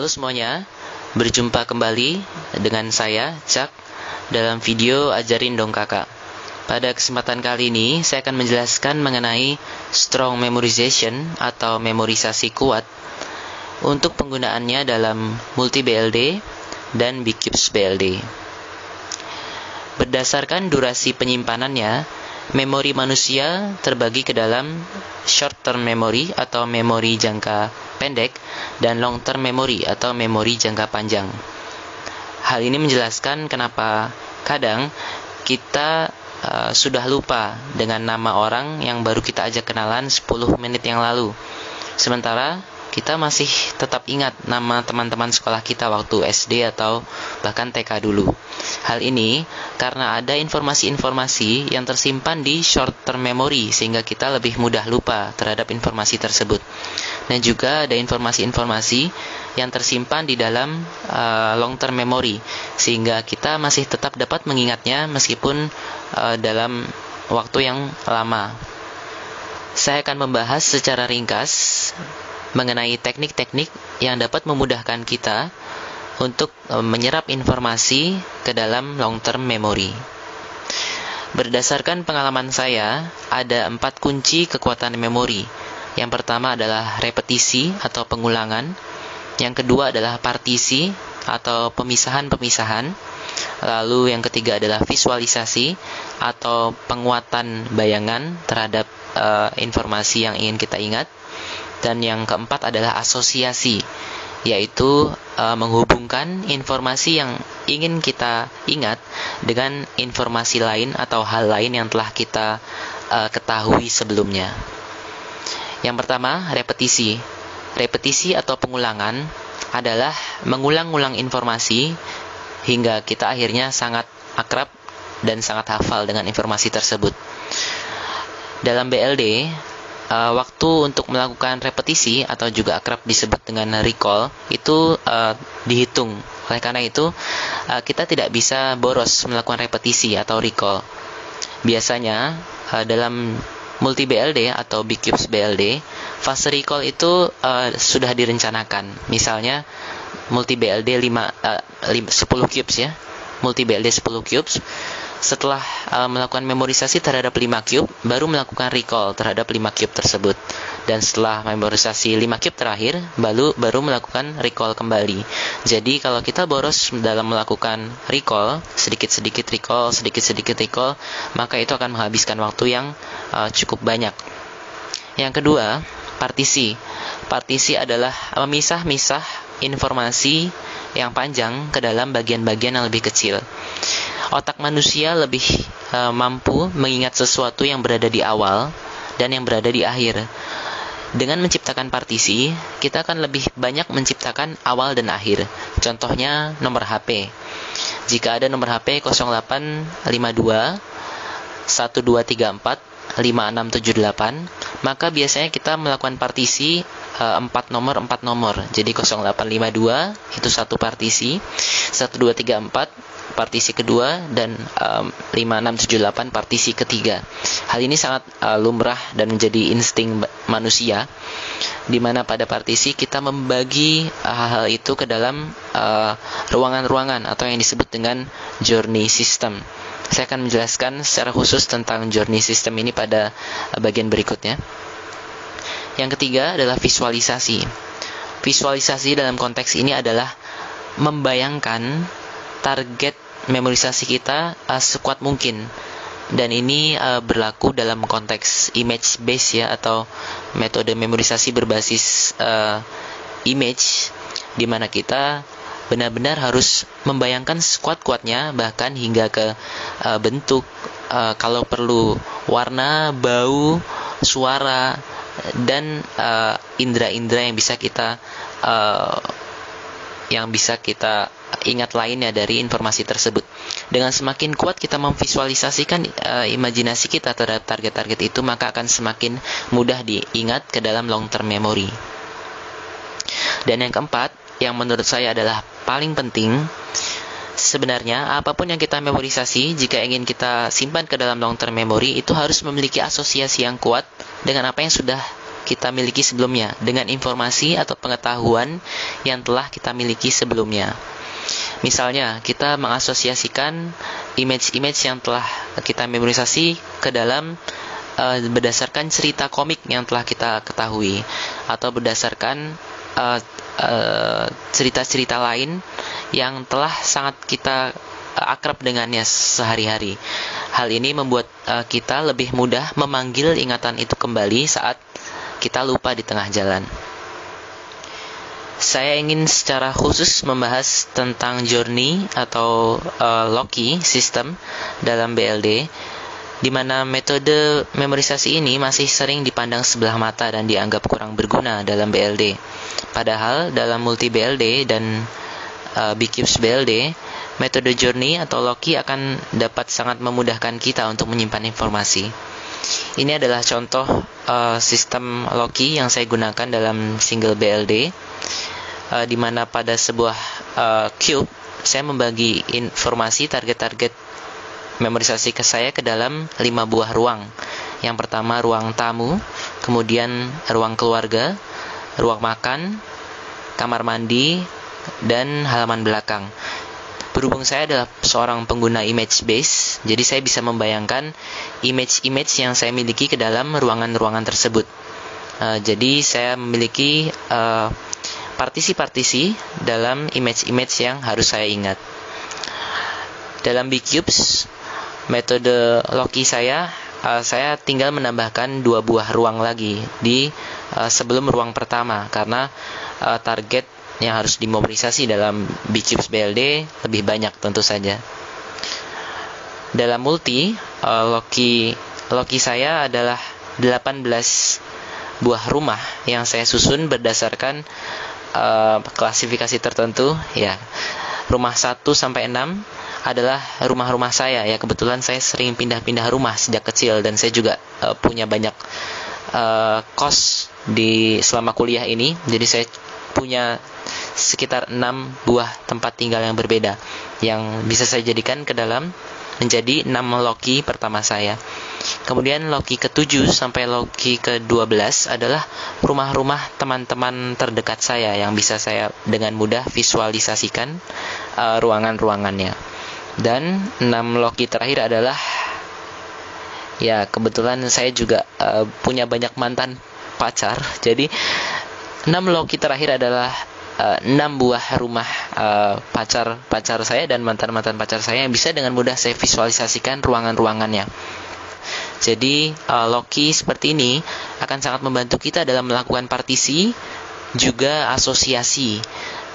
Halo semuanya, berjumpa kembali dengan saya, Cak, dalam video Ajarin Dong Kakak. Pada kesempatan kali ini, saya akan menjelaskan mengenai strong memorization atau memorisasi kuat untuk penggunaannya dalam multi BLD dan Bcubes BLD. Berdasarkan durasi penyimpanannya, memori manusia terbagi ke dalam short term memory atau memori jangka pendek dan long term memory atau memori jangka panjang. Hal ini menjelaskan kenapa kadang kita sudah lupa dengan nama orang yang baru kita ajak kenalan 10 menit yang lalu. Sementara kita masih tetap ingat nama teman-teman sekolah kita waktu SD atau bahkan TK dulu. Hal ini karena ada informasi-informasi yang tersimpan di short term memory sehingga kita lebih mudah lupa terhadap informasi tersebut. Dan juga ada informasi-informasi yang tersimpan di dalam long term memory sehingga kita masih tetap dapat mengingatnya meskipun dalam waktu yang lama. Saya akan membahas secara ringkas mengenai teknik-teknik yang dapat memudahkan kita untuk menyerap informasi ke dalam long term memory. Berdasarkan pengalaman saya, ada 4 kunci kekuatan memori. Yang pertama adalah repetisi atau pengulangan. Yang kedua adalah partisi atau pemisahan-pemisahan. Lalu yang ketiga adalah visualisasi atau penguatan bayangan terhadap informasi yang ingin kita ingat. Dan yang keempat adalah asosiasi, yaitu menghubungkan informasi yang ingin kita ingat dengan informasi lain atau hal lain yang telah kita ketahui sebelumnya. Yang pertama, repetisi. Repetisi atau pengulangan adalah mengulang-ulang informasi hingga kita akhirnya sangat akrab dan sangat hafal dengan informasi tersebut. Dalam BLD, waktu untuk melakukan repetisi atau juga akrab disebut dengan recall itu dihitung. Oleh karena itu, kita tidak bisa boros melakukan repetisi atau recall. Biasanya dalam multi BLD atau Bcubes BLD, fase recall itu sudah direncanakan. Misalnya multi BLD 10 cubes ya. Multi BLD 10 cubes. Setelah melakukan memorisasi terhadap 5 cube, baru melakukan recall terhadap 5 cube tersebut. Dan setelah memorisasi 5 cube terakhir, baru melakukan recall kembali. Jadi kalau kita boros dalam melakukan recall, sedikit-sedikit recall, maka itu akan menghabiskan waktu yang cukup banyak. Yang kedua, partisi. Partisi adalah memisah-misah informasi yang panjang ke dalam bagian-bagian yang lebih kecil. Otak manusia lebih mampu mengingat sesuatu yang berada di awal dan yang berada di akhir. Dengan menciptakan partisi, kita akan lebih banyak menciptakan awal dan akhir. Contohnya nomor HP. Jika ada nomor HP 0852 1234 5678, maka biasanya kita melakukan partisi 4 nomor. Jadi 0852 itu satu partisi, 1234 partisi kedua, dan 5678 partisi ketiga. Hal ini sangat lumrah dan menjadi insting manusia, di mana pada partisi kita membagi hal-hal itu ke dalam ruangan-ruangan atau yang disebut dengan journey system. Saya akan menjelaskan secara khusus tentang journey system ini pada bagian berikutnya. Yang ketiga adalah visualisasi. Visualisasi dalam konteks ini adalah membayangkan target memorisasi kita sekuat mungkin. Dan ini berlaku dalam konteks image based ya, atau metode memorisasi berbasis image, di mana kita benar-benar harus membayangkan sekuat-kuatnya, bahkan hingga ke bentuk, kalau perlu warna, bau, suara, dan indera-indera yang bisa kita ingat lainnya dari informasi tersebut. Dengan semakin kuat kita memvisualisasikan imajinasi kita terhadap target-target itu, maka akan semakin mudah diingat ke dalam long term memory. Dan yang keempat, yang menurut saya adalah paling penting, sebenarnya apapun yang kita memorisasi, jika ingin kita simpan ke dalam long term memory, itu harus memiliki asosiasi yang kuat dengan apa yang sudah kita miliki sebelumnya dengan informasi atau pengetahuan yang telah kita miliki sebelumnya. Misalnya, kita mengasosiasikan image-image yang telah kita memorisasi ke dalam berdasarkan cerita komik yang telah kita ketahui, atau berdasarkan cerita-cerita lain yang telah sangat kita akrab dengannya sehari-hari. Hal ini membuat kita lebih mudah memanggil ingatan itu kembali saat kita lupa di tengah jalan. Saya ingin secara khusus membahas tentang journey atau Loki system dalam BLD, di mana metode memorisasi ini masih sering dipandang sebelah mata dan dianggap kurang berguna dalam BLD. Padahal dalam multi BLD dan B-Cubes BLD, metode journey atau Loki akan dapat sangat memudahkan kita untuk menyimpan informasi. Ini adalah contoh sistem Loki yang saya gunakan dalam single BLD, di mana pada sebuah cube saya membagi informasi target-target memorisasi saya ke dalam 5 buah ruang. Yang pertama ruang tamu, kemudian ruang keluarga, ruang makan, kamar mandi, dan halaman belakang. Berhubung saya adalah seorang pengguna image base, jadi saya bisa membayangkan image-image yang saya miliki ke dalam ruangan-ruangan tersebut. Jadi saya memiliki partisi-partisi dalam image-image yang harus saya ingat. Dalam B-Cubes, metode Loki saya tinggal menambahkan 2 buah ruang lagi di sebelum ruang pertama, karena target yang harus dimobilisasi dalam B-Cubes BLD lebih banyak tentu saja. Dalam multi, Loki saya adalah 18 buah rumah yang saya susun berdasarkan klasifikasi tertentu, ya. Rumah 1 sampai 6 adalah rumah-rumah saya, ya. Kebetulan saya sering pindah-pindah rumah sejak kecil, dan saya juga punya banyak kos selama kuliah ini. Jadi saya punya sekitar 6 buah tempat tinggal yang berbeda, yang bisa saya jadikan ke dalam menjadi 6 Loki pertama saya. Kemudian Loki ke-7 sampai Loki ke-12 adalah rumah-rumah teman-teman terdekat saya yang bisa saya dengan mudah visualisasikan ruangan-ruangannya. Dan 6 Loki terakhir adalah, ya, kebetulan saya juga punya banyak mantan pacar. Jadi 6 Loki terakhir adalah 6 buah rumah pacar saya dan mantan-mantan pacar saya yang bisa dengan mudah saya visualisasikan ruangan-ruangannya. Jadi Loki seperti ini akan sangat membantu kita dalam melakukan partisi, juga asosiasi,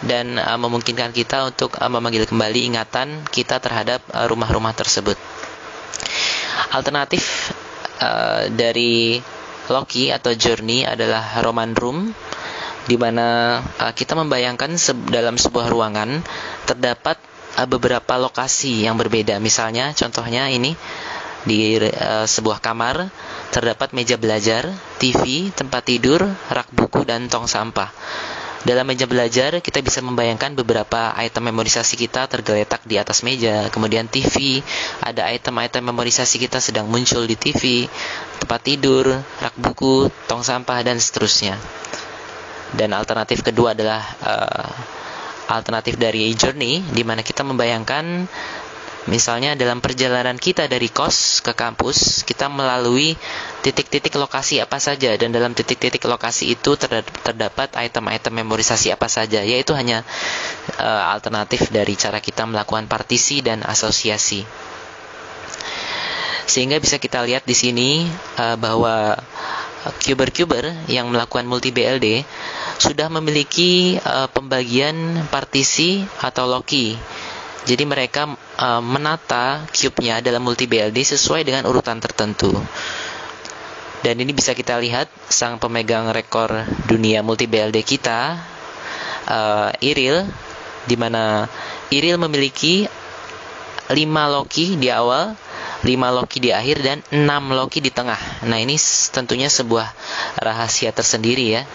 dan memungkinkan kita untuk memanggil kembali ingatan kita terhadap rumah-rumah tersebut. Alternatif dari Loki atau journey adalah Roman room, di mana kita membayangkan dalam sebuah ruangan terdapat beberapa lokasi yang berbeda. Misalnya, contohnya ini di sebuah kamar terdapat meja belajar, TV, tempat tidur, rak buku, dan tong sampah. Dalam meja belajar, kita bisa membayangkan beberapa item memorisasi kita tergeletak di atas meja. Kemudian TV, ada item-item memorisasi kita sedang muncul di TV, tempat tidur, rak buku, tong sampah, dan seterusnya. Dan alternatif kedua adalah alternatif dari journey, di mana kita membayangkan misalnya dalam perjalanan kita dari kos ke kampus, kita melalui titik-titik lokasi apa saja, dan dalam titik-titik lokasi itu terdapat item-item memorisasi apa saja, yaitu hanya alternatif dari cara kita melakukan partisi dan asosiasi. Sehingga bisa kita lihat di sini bahwa kuber-kuber yang melakukan multi BLD sudah memiliki pembagian partisi atau Loki. Jadi mereka menata cube-nya dalam multi BLD sesuai dengan urutan tertentu. Dan ini bisa kita lihat sang pemegang rekor dunia multi BLD kita, Iril, di mana Iril memiliki 5 Loki di awal, 5 Loki di akhir, dan 6 Loki di tengah. Nah, ini tentunya sebuah rahasia tersendiri, ya.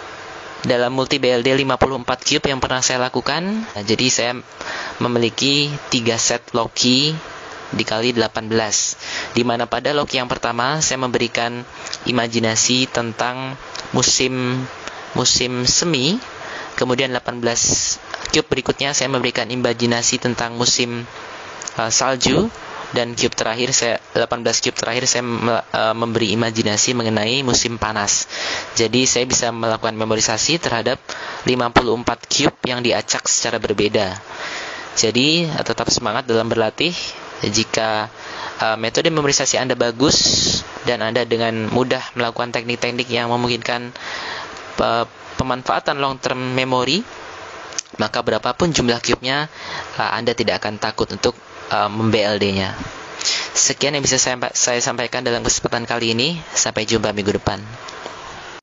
Dalam multi BLD 54 cube yang pernah saya lakukan, jadi saya memiliki 3 set Loki dikali 18. Di mana pada log yang pertama saya memberikan imajinasi tentang musim semi, kemudian 18 cube berikutnya saya memberikan imajinasi tentang musim salju, dan 18 cube terakhir saya memberi imajinasi mengenai musim panas. Jadi saya bisa melakukan memorisasi terhadap 54 cube yang diacak secara berbeda. Jadi tetap semangat dalam berlatih. Jika metode memorisasi Anda bagus dan Anda dengan mudah melakukan teknik-teknik yang memungkinkan pemanfaatan long term memory, maka berapapun jumlah cube-nya, Anda tidak akan takut untuk mem-BLD-nya. Sekian yang bisa saya sampaikan dalam kesempatan kali ini. Sampai jumpa minggu depan.